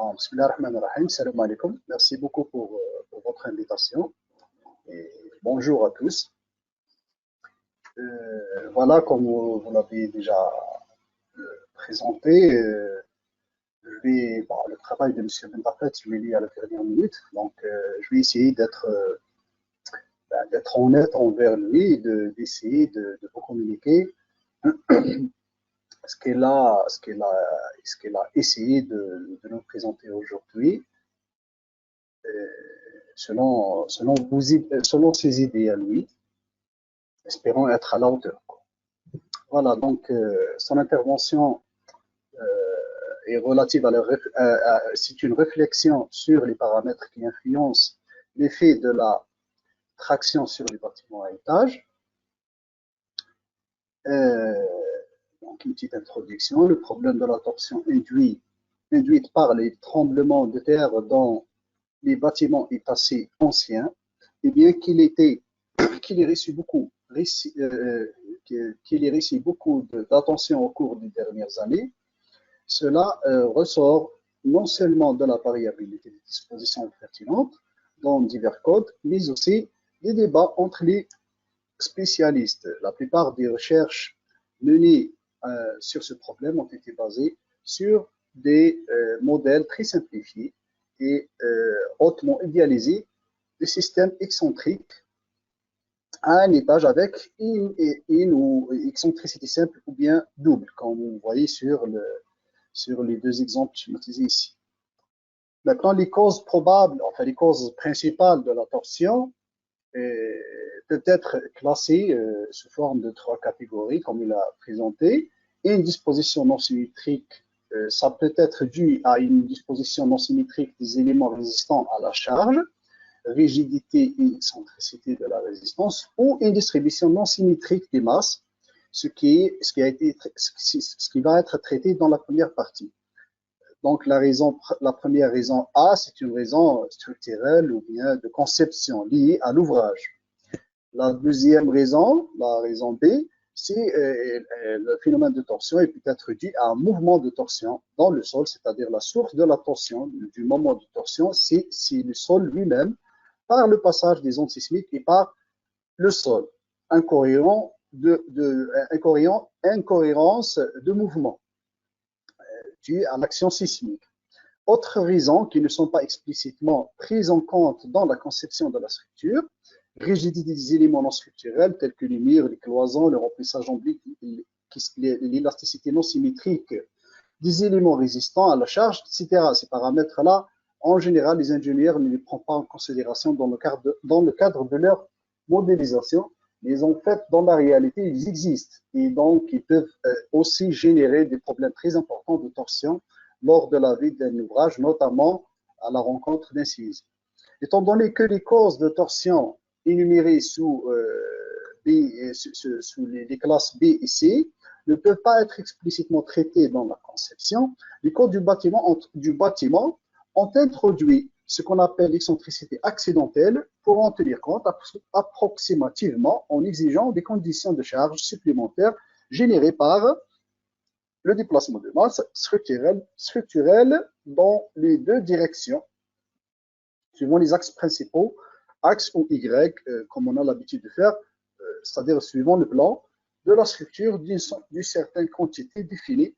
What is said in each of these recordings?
Bismillah ar-Rahman ar-Rahim. Salam alaikum. Merci beaucoup pour votre invitation. Et bonjour à tous. Voilà, comme vous l'avez déjà présenté, le travail de M. Ben Tafet, je l'ai lu à la dernière minute. Donc, je vais essayer d'être honnête envers lui, d'essayer de vous communiquer ce qu'il a essayé de nous présenter aujourd'hui, selon ses idées à lui, espérons être à la hauteur. Voilà, donc son intervention est relative c'est une réflexion sur les paramètres qui influencent l'effet de la traction sur les bâtiments à étage. Donc une petite introduction, le problème de la torsion induite par les tremblements de terre dans les bâtiments étassés anciens, et bien qu'il ait reçu beaucoup d'attention au cours des dernières années, cela ressort non seulement de la variabilité des dispositions pertinentes dans divers codes, mais aussi des débats entre les spécialistes. La plupart des recherches menées sur ce problème ont été basées sur des modèles très simplifiés et hautement idéalisés de systèmes excentriques à un étage avec une ou excentricité simple ou bien double, comme vous voyez sur les deux exemples schématisés ici. Maintenant, les causes probables, enfin les causes principales de la torsion peut être classées sous forme de 3 catégories, comme il a présenté. Et une disposition non symétrique, ça peut être dû à une disposition non symétrique des éléments résistants à la charge, rigidité et excentricité de la résistance, ou une distribution non symétrique des masses, ce qui va être traité dans la première partie. Donc la première raison A, c'est une raison structurelle ou bien de conception liée à l'ouvrage. La deuxième raison, la raison B, c'est le phénomène de torsion et peut être dû à un mouvement de torsion dans le sol, c'est-à-dire la source de la torsion, du moment de torsion, c'est le sol lui-même, par le passage des ondes sismiques et par le sol, incohérence de mouvement due à l'action sismique. Autres raisons qui ne sont pas explicitement prises en compte dans la conception de la structure, rigidité des éléments non structurels tels que les murs, les cloisons, le remplissage oblique, l'élasticité non symétrique des éléments résistants à la charge, etc. Ces paramètres-là, en général, les ingénieurs ne les prennent pas en considération dans le cadre de leur modélisation, mais en fait, dans la réalité, ils existent et donc ils peuvent aussi générer des problèmes très importants de torsion lors de la vie d'un ouvrage, notamment à la rencontre d'un séisme. Étant donné que les causes de torsion énumérées sous les classes B et C ne peuvent pas être explicitement traitées dans la conception, les codes du bâtiment ont introduit ce qu'on appelle l'excentricité accidentelle pour en tenir compte approximativement en exigeant des conditions de charge supplémentaires générées par le déplacement de masse structurel dans les deux directions, suivant les axes principaux, axe ou Y, comme on a l'habitude de faire, c'est-à-dire suivant le plan de la structure d'une certaine quantité définie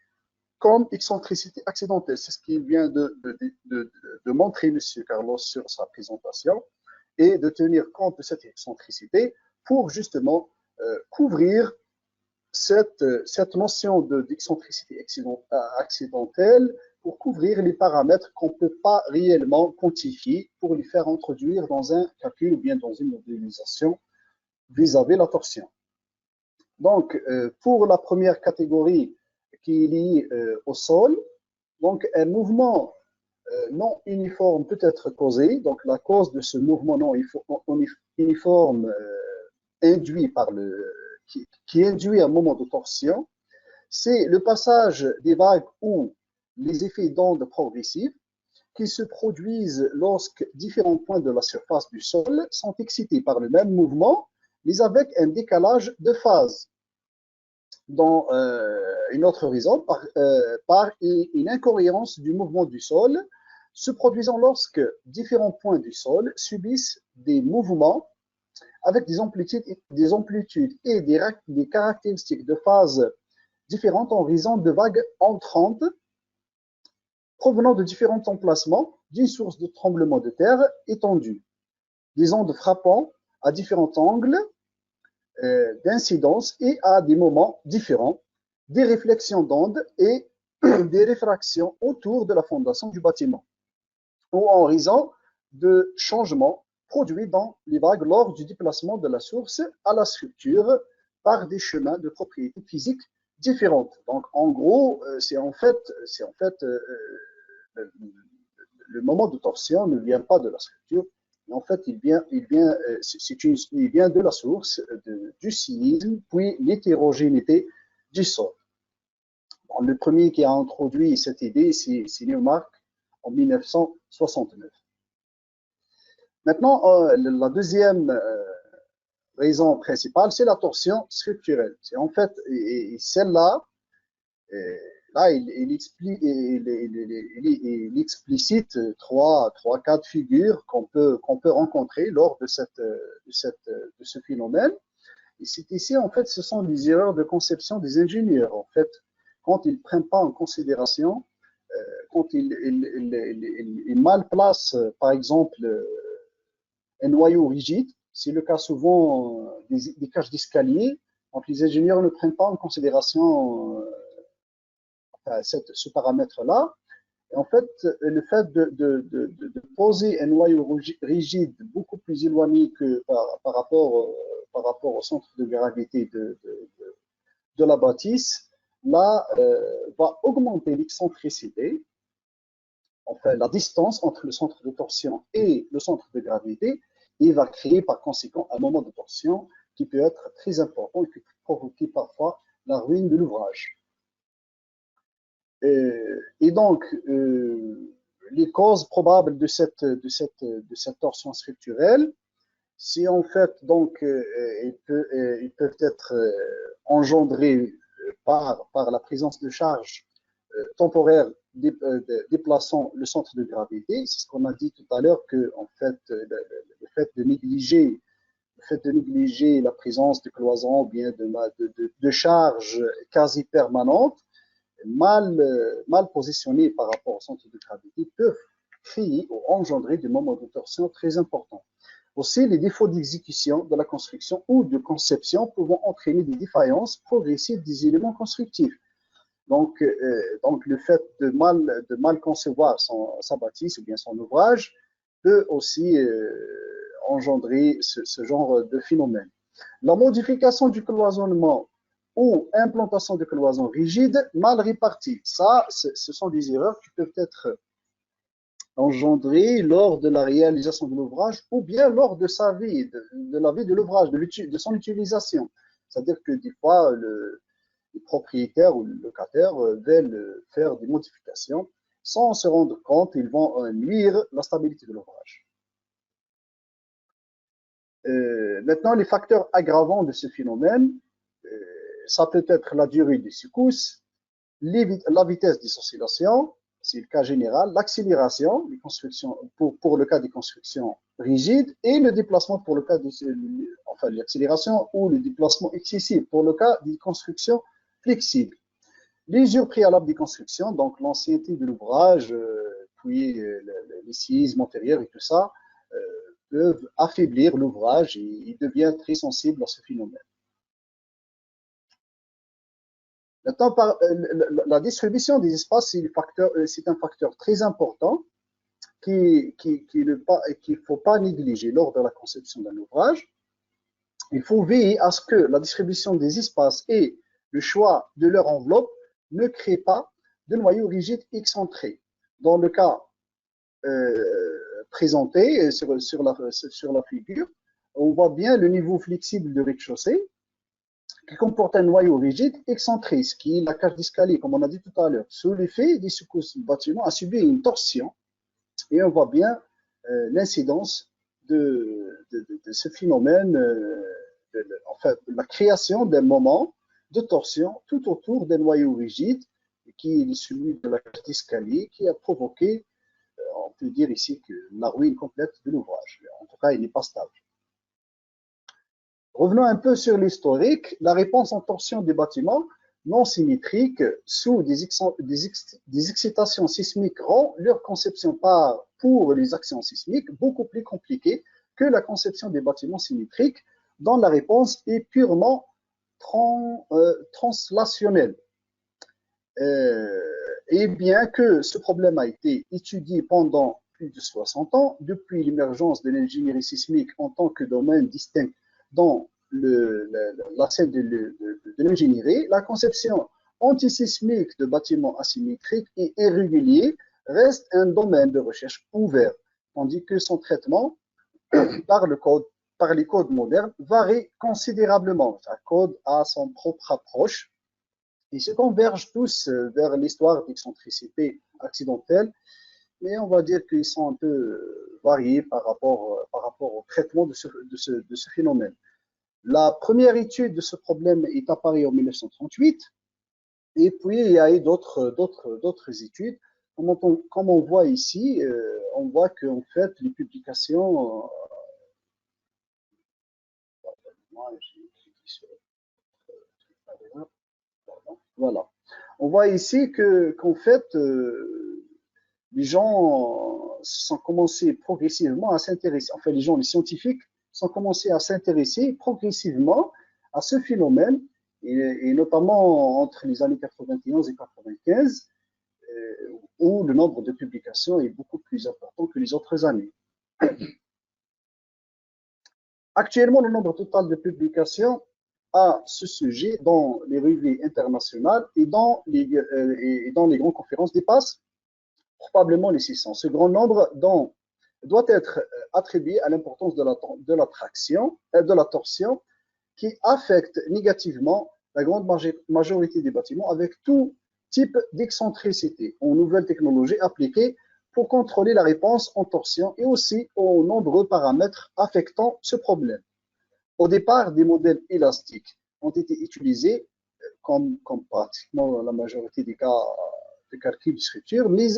comme excentricité accidentelle. C'est ce qu'il vient de montrer M. Carlos sur sa présentation, et de tenir compte de cette excentricité pour justement couvrir cette notion d'excentricité accidentelle, pour couvrir les paramètres qu'on ne peut pas réellement quantifier pour les faire introduire dans un calcul ou bien dans une modélisation vis-à-vis la torsion. Donc, pour la première catégorie qui est liée au sol, donc un mouvement non uniforme peut être causé. Donc, la cause de ce mouvement non uniforme qui induit un moment de torsion, c'est le passage des vagues ou les effets d'onde progressives qui se produisent lorsque différents points de la surface du sol sont excités par le même mouvement, mais avec un décalage de phase. Dans une autre raison, par une incohérence du mouvement du sol se produisant lorsque différents points du sol subissent des mouvements avec des amplitudes et des caractéristiques de phase différentes en raison de vagues entrantes provenant de différents emplacements d'une source de tremblement de terre étendue, des ondes frappant à différents angles d'incidence et à des moments différents, des réflexions d'ondes et des réfractions autour de la fondation du bâtiment, ou en raison de changements produits dans les vagues lors du déplacement de la source à la structure par des chemins de propriétés physiques différentes. Donc, en gros, c'est en fait le moment de torsion ne vient pas de la structure, mais en fait, il vient de la source du séisme, puis l'hétérogénéité du sol. Bon, le premier qui a introduit cette idée, c'est Newmark en 1969. Maintenant, la deuxième raison principale, c'est la torsion structurelle. C'est en fait, et celle-là, là, il explicite trois cas de figure qu'on peut rencontrer lors de ce phénomène. Et c'est ici, en fait, ce sont des erreurs de conception des ingénieurs. En fait, quand ils ne prennent pas en considération, quand ils mal placent, par exemple, un noyau rigide, c'est le cas souvent des cages d'escalier, donc les ingénieurs ne prennent pas en considération ce paramètre-là. En fait, le fait de poser un noyau rigide beaucoup plus éloigné que par rapport au centre de gravité de la bâtisse, là, va augmenter l'excentricité, enfin la distance entre le centre de torsion et le centre de gravité, et va créer par conséquent un moment de torsion qui peut être très important et qui peut provoquer parfois la ruine de l'ouvrage. Et donc, les causes probables de cette torsion structurelle, c'est en fait, donc, ils peuvent être engendrés par la présence de charges temporaires déplaçant le centre de gravité. C'est ce qu'on a dit tout à l'heure, que en fait, le fait de négliger la présence de cloisons ou bien de charges quasi permanentes, mal positionnés par rapport au centre de gravité, peuvent créer ou engendrer des moments de torsion très importants. Aussi, les défauts d'exécution de la construction ou de conception pouvant entraîner des défaillances progressives des éléments constructifs. Donc le fait de mal concevoir sa bâtisse ou bien son ouvrage peut aussi engendrer ce genre de phénomène. La modification du cloisonnement ou implantation de cloisons rigides mal réparties, ça, ce sont des erreurs qui peuvent être engendrées lors de la réalisation de l'ouvrage ou bien lors de sa vie, de la vie de l'ouvrage, de son utilisation. C'est-à-dire que des fois, les propriétaires ou les locataires veulent faire des modifications sans se rendre compte, ils vont nuire la stabilité de l'ouvrage. Maintenant, les facteurs aggravants de ce phénomène, ça peut être la durée des secousses, la vitesse des oscillations, c'est le cas général, l'accélération pour le cas des constructions rigides et le déplacement pour le cas enfin l'accélération ou le déplacement excessif pour le cas des constructions flexibles. L'usure préalable des constructions, donc l'ancienneté de l'ouvrage, puis les séismes antérieurs et tout ça, peuvent affaiblir l'ouvrage et il devient très sensible à ce phénomène. Maintenant, la distribution des espaces, c'est un facteur très important qu'il ne faut pas négliger lors de la conception d'un ouvrage. Il faut veiller à ce que la distribution des espaces et le choix de leur enveloppe ne créent pas de noyau rigide excentré. Dans le cas présenté sur la figure, on voit bien le niveau flexible de rez-de-chaussée qui comporte un noyau rigide excentré, ce qui est la cage d'escalier, comme on a dit tout à l'heure. Sous l'effet des secousses, le bâtiment a subi une torsion et on voit bien l'incidence de ce phénomène, enfin, la création d'un moment de torsion tout autour d'un noyau rigide qui est celui de la cage d'escalier qui a provoqué peut dire ici que la ruine complète de l'ouvrage. En tout cas, il n'est pas stable. Revenons un peu sur l'historique. La réponse en torsion des bâtiments non symétriques sous des excitations sismiques rend leur conception pour les actions sismiques beaucoup plus compliquée que la conception des bâtiments symétriques, dont la réponse est purement translationnelle. Et bien que ce problème a été étudié pendant plus de 60 ans, depuis l'émergence de l'ingénierie sismique en tant que domaine distinct dans la scène de l'ingénierie, la conception antisismique de bâtiments asymétriques et irréguliers reste un domaine de recherche ouvert, tandis que son traitement par les codes modernes varie considérablement. Chaque code a son propre approche. Ils se convergent tous vers l'histoire d'excentricité accidentelle, mais on va dire qu'ils sont un peu variés par rapport au traitement de ce phénomène. La première étude de ce problème est apparue en 1938, et puis il y a eu d'autres études. Comme on voit ici, on voit qu'en fait, les publications. Voilà. On voit ici qu'en fait, les gens sont commencés progressivement à s'intéresser, enfin les scientifiques sont commencés à s'intéresser progressivement à ce phénomène, et notamment entre les années 91 et 95, où le nombre de publications est beaucoup plus important que les autres années. Actuellement, le nombre total de publications à ce sujet dans les revues internationales et dans les grandes conférences dépasse probablement les 600. Ce grand nombre doit être attribué à l'importance de la torsion qui affecte négativement la grande majorité des bâtiments avec tout type d'excentricité aux nouvelles technologies appliquées pour contrôler la réponse en torsion et aussi aux nombreux paramètres affectant ce problème. Au départ, des modèles élastiques ont été utilisés comme pratiquement la majorité des cas de calcul de structure, mais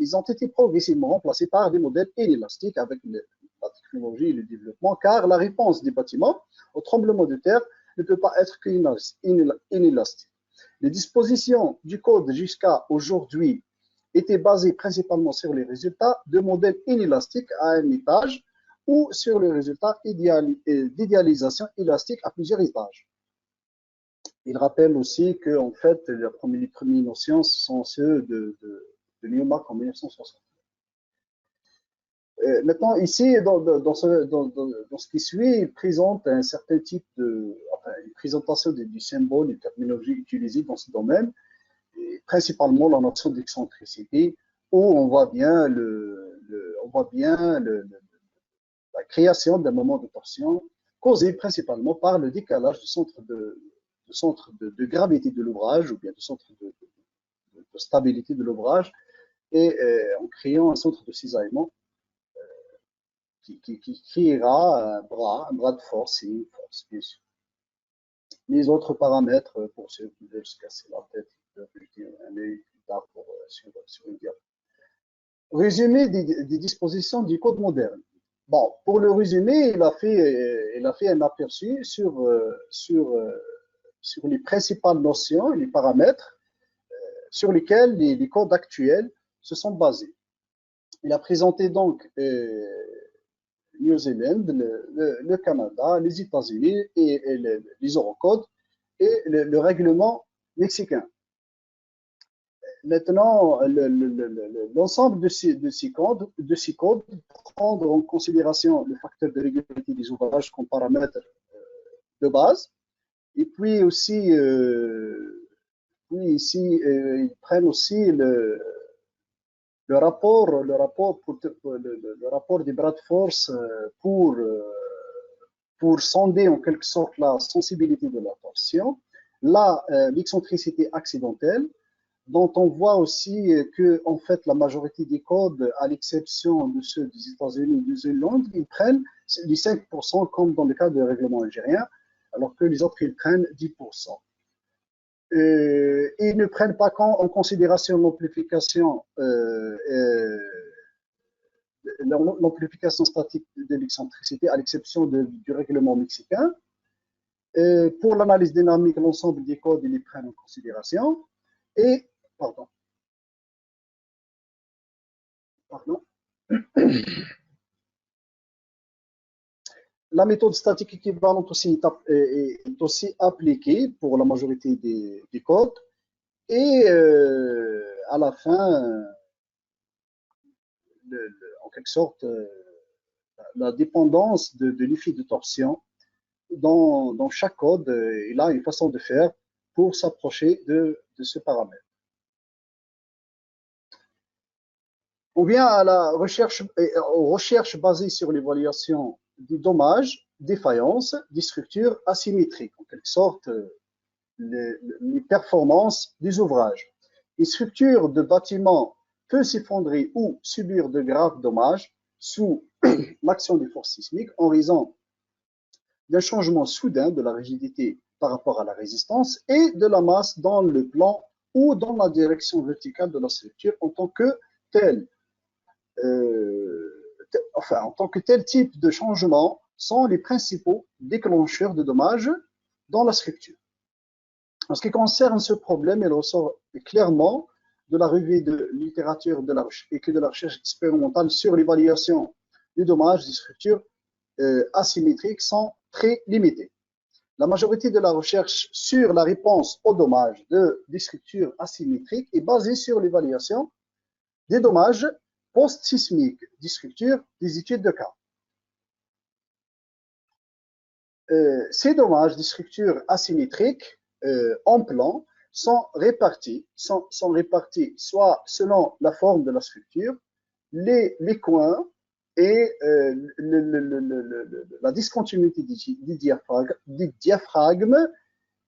ils ont été progressivement remplacés par des modèles inélastiques avec la technologie et le développement, car la réponse des bâtiments au tremblement de terre ne peut pas être qu'inélastique. Les dispositions du code jusqu'à aujourd'hui étaient basées principalement sur les résultats de modèles inélastiques à un étage ou sur les résultats d'idéalisation élastique à plusieurs étages. Il rappelle aussi que en fait, les premiers notions sont ceux de Newmark en 1960. Maintenant, ici, dans ce qui suit, il présente un certain type une présentation du symbole et terminologie utilisée dans ce domaine, et principalement la notion d'excentricité, où on voit bien la création d'un moment de torsion causé principalement par le décalage du centre de gravité de l'ouvrage ou bien du centre de stabilité de l'ouvrage et en créant un centre de cisaillement qui créera un bras de force et une force, bien sûr. Les autres paramètres, pour ceux qui veulent se casser la tête, ils peuvent jeter un œil plus tard sur une diapo. Résumé des dispositions du code moderne. Bon, pour le résumé, il a fait un aperçu sur les principales notions et les paramètres sur lesquels les codes actuels se sont basés. Il a présenté donc New Zealand, le Canada, les États-Unis et les Eurocodes et le règlement mexicain. Maintenant, l'ensemble de ces codes prendre en considération le facteur de régularité des ouvrages comme paramètre de base, et puis aussi, ils prennent aussi le rapport des bras de force pour sonder en quelque sorte la sensibilité de la torsion, l'excentricité accidentelle, dont on voit aussi que en fait la majorité des codes, à l'exception de ceux des États-Unis et de Zélande, ils prennent les 5% comme dans le cas du règlement algérien, alors que les autres ils prennent 10%. Ils ne prennent pas en considération l'amplification l'amplification statique de l'excentricité, à l'exception du règlement mexicain. Pour l'analyse dynamique, l'ensemble des codes, ils les prennent en considération. Et, pardon. La méthode statique équivalente aussi est aussi appliquée pour la majorité des codes. Et à la fin, en quelque sorte, la dépendance de l'effet de torsion dans chaque code, il a une façon de faire pour s'approcher de ce paramètre. On vient à la recherche, aux recherches basées sur l'évaluation des dommages, défaillances, des structures asymétriques, en quelque sorte les performances des ouvrages. Une structure de bâtiment peut s'effondrer ou subir de graves dommages sous l'action des forces sismiques en raison d'un changement soudain de la rigidité par rapport à la résistance et de la masse dans le plan ou dans la direction verticale de la structure en tant que tel. En tant que tel type de changement sont les principaux déclencheurs de dommages dans la structure. En ce qui concerne ce problème, il ressort clairement de la revue de littérature et de la recherche expérimentale sur l'évaluation des dommages des structures asymétriques sont très limitées. La majorité de la recherche sur la réponse aux dommages des structures asymétriques est basée sur l'évaluation des dommages post-sismiques des structures des études de cas. Ces dommages des structures asymétriques en plan sont répartis soit selon la forme de la structure, les coins et la discontinuité des diaphragmes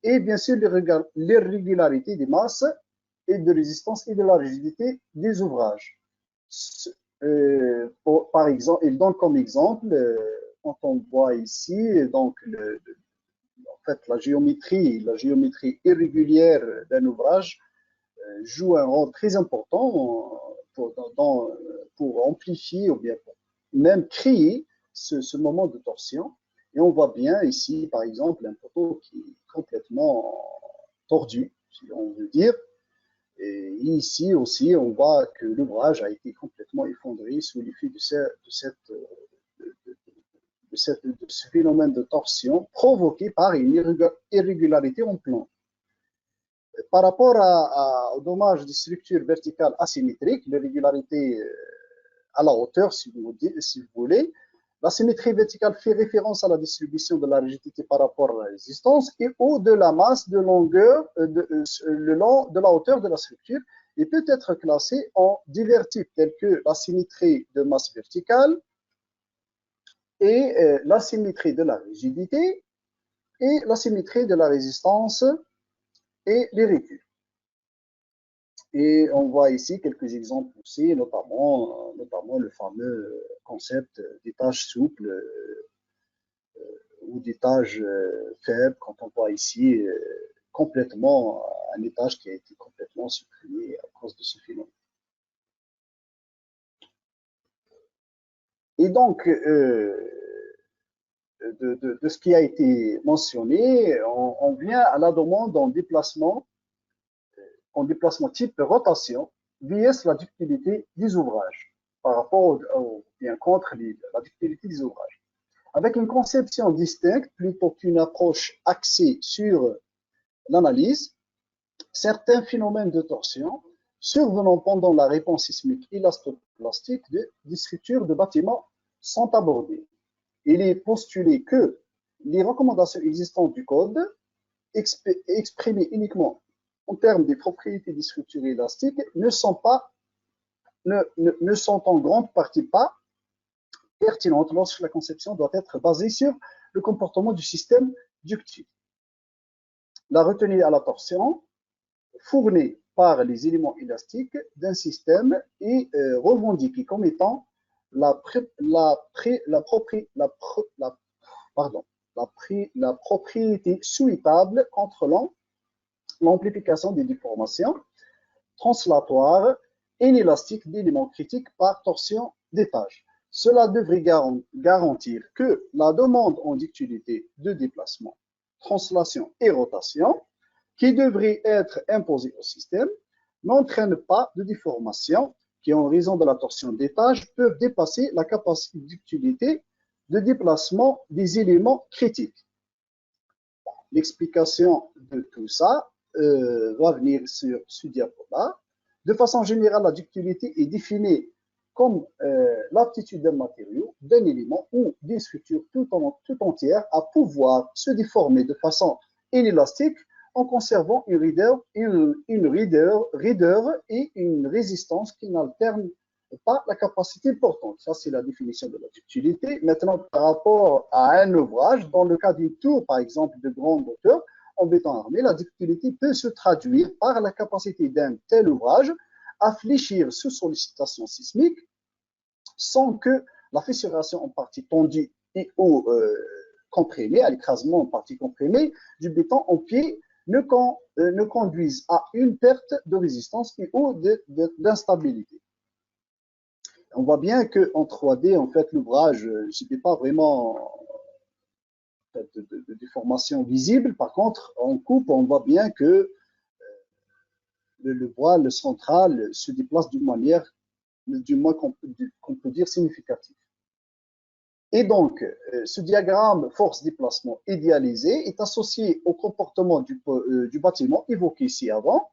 et bien sûr l'irrégularité des masses et de résistance et de la rigidité des ouvrages. Par exemple, il donne comme exemple, quand on voit ici, donc en fait la géométrie irrégulière d'un ouvrage joue un rôle très important pour amplifier ou bien pour même créer ce moment de torsion. Et on voit bien ici, par exemple, un poteau qui est complètement tordu, si on veut dire. Et ici aussi, on voit que l'ouvrage a été complètement effondré sous l'effet de ce phénomène de torsion provoqué par une irrégularité en plan. Par rapport au dommage des structures verticales asymétriques, l'irrégularité à la hauteur, si vous voulez, la symétrie verticale fait référence à la distribution de la rigidité par rapport à la résistance et ou de la masse de longueur le long de la hauteur de la structure et peut être classée en divers types tels que la symétrie de masse verticale et la symétrie de la rigidité et la symétrie de la résistance et les reculs. Et on voit ici quelques exemples aussi, notamment le fameux concept d'étage souple ou d'étage faible, quand on voit ici complètement un étage qui a été complètement supprimé à cause de ce phénomène. Et donc, de ce qui a été mentionné, on vient à la demande en déplacement type rotation, vs la ductilité des ouvrages, par rapport bien contre la ductilité des ouvrages. Avec une conception distincte, plutôt qu'une approche axée sur l'analyse, certains phénomènes de torsion survenant pendant la réponse sismique élastoplastique des structures de bâtiments sont abordés. Il est postulé que les recommandations existantes du code, exprimées uniquement en termes des propriétés des structures élastiques, ne sont en grande partie pas pertinentes lorsque la conception doit être basée sur le comportement du système ductile. La retenue à la torsion fournie par les éléments élastiques d'un système est revendiquée comme étant la propriété souhaitable contrôlant l'amplification des déformations translatoires inélastiques d'éléments critiques par torsion d'étage. Cela devrait garantir que la demande en ductilité de déplacement, translation et rotation, qui devrait être imposée au système, n'entraîne pas de déformation qui, en raison de la torsion d'étage, peuvent dépasser la capacité d'utilité de déplacement des éléments critiques. L'explication de tout ça va venir sur ce diapo là. De façon générale, la ductilité est définie comme l'aptitude d'un matériau, d'un élément ou d'une structure tout entière à pouvoir se déformer de façon inélastique en conservant une raideur et une résistance qui n'alternent pas la capacité portante. Ça, c'est la définition de la ductilité. Maintenant, par rapport à un ouvrage, dans le cas d'une tour, par exemple, de grande hauteur, en béton armé, la ductilité peut se traduire par la capacité d'un tel ouvrage à fléchir sous sollicitation sismique sans que la fissuration en partie tendue et ou comprimée, à l'écrasement en partie comprimée du béton en pied ne conduise à une perte de résistance et ou d'instabilité. On voit bien qu'en 3D, en fait, l'ouvrage, c'était pas vraiment de déformation visible. Par contre, en coupe, on voit bien que le voile central se déplace d'une manière, du moins qu'on peut dire, significative. Et donc, ce diagramme force-déplacement idéalisé est associé au comportement du bâtiment évoqué ici avant,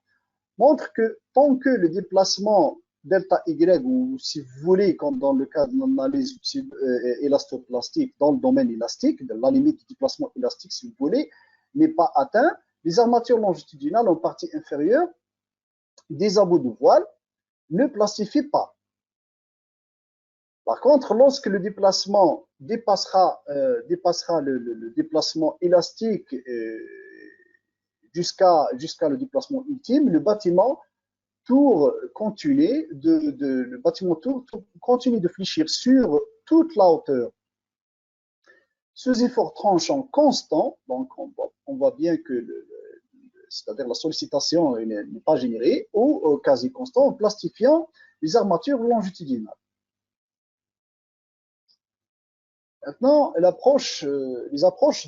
montre que tant que le déplacement delta Y, ou si vous voulez, comme dans le cas d'une analyse élastoplastique, dans le domaine élastique, de la limite du déplacement élastique, si vous voulez, n'est pas atteint, les armatures longitudinales en partie inférieure des abos de voile ne plastifient pas. Par contre, lorsque le déplacement dépassera le déplacement élastique jusqu'à le déplacement ultime, le bâtiment tour continue de fléchir sur toute la hauteur. Ces efforts tranchants constants, donc on voit bien que c'est-à-dire la sollicitation n'est pas générée, ou quasi constant, en plastifiant les armatures longitudinales. Maintenant, les approches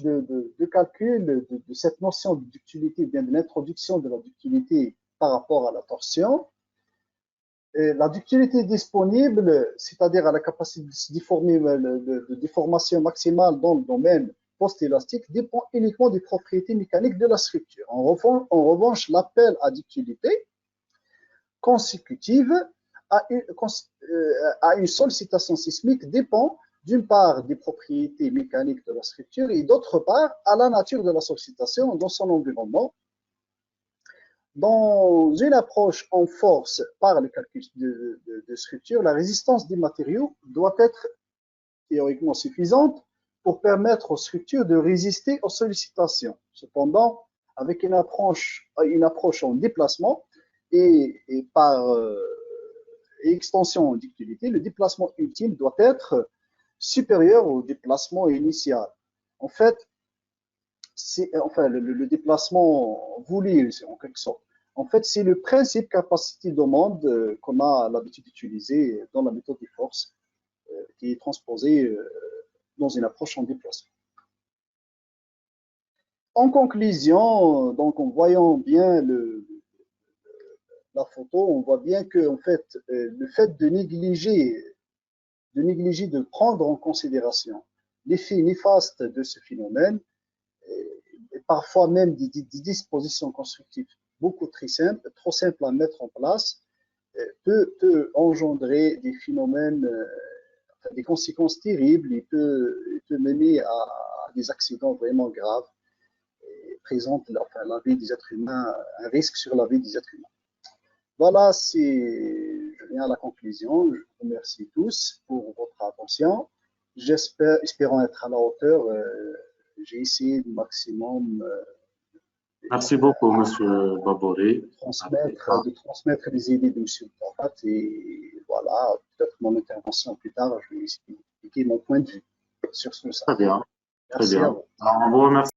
de calcul de cette notion de ductilité, bien de l'introduction de la ductilité par rapport à la torsion. La ductilité disponible, c'est-à-dire à la capacité de se déformer, de déformation maximale dans le domaine post-élastique, dépend uniquement des propriétés mécaniques de la structure. En revanche, l'appel à ductilité consécutive à une sollicitation sismique dépend d'une part des propriétés mécaniques de la structure et d'autre part à la nature de la sollicitation dans son environnement. Dans une approche en force par le calcul de structure, la résistance des matériaux doit être théoriquement suffisante pour permettre aux structures de résister aux sollicitations. Cependant, avec une approche en déplacement et par extension en ductilité, le déplacement ultime doit être supérieur au déplacement initial. En fait, le déplacement voulu, en quelque sorte. En fait, c'est le principe capacité-demande qu'on a l'habitude d'utiliser dans la méthode des forces, qui est transposée dans une approche en déplacement. En conclusion, donc en voyant bien la photo, on voit bien que en fait, le fait de négliger, de prendre en considération l'effet néfaste de ce phénomène, et parfois même des dispositions constructives beaucoup trop simples à mettre en place, peut engendrer des phénomènes, des conséquences terribles, il peut mener à des accidents vraiment graves et présente la vie des êtres humains, un risque sur la vie des êtres humains. Voilà, je viens à la conclusion. Je vous remercie tous pour votre attention. Espérons être à la hauteur. J'ai essayé du maximum Merci beaucoup, Monsieur Baboré. De transmettre les idées de M. Barat. Et voilà, peut-être mon intervention plus tard, je vais expliquer mon point de vue sur ce. Très bien. Merci à vous. Alors, on vous remercie.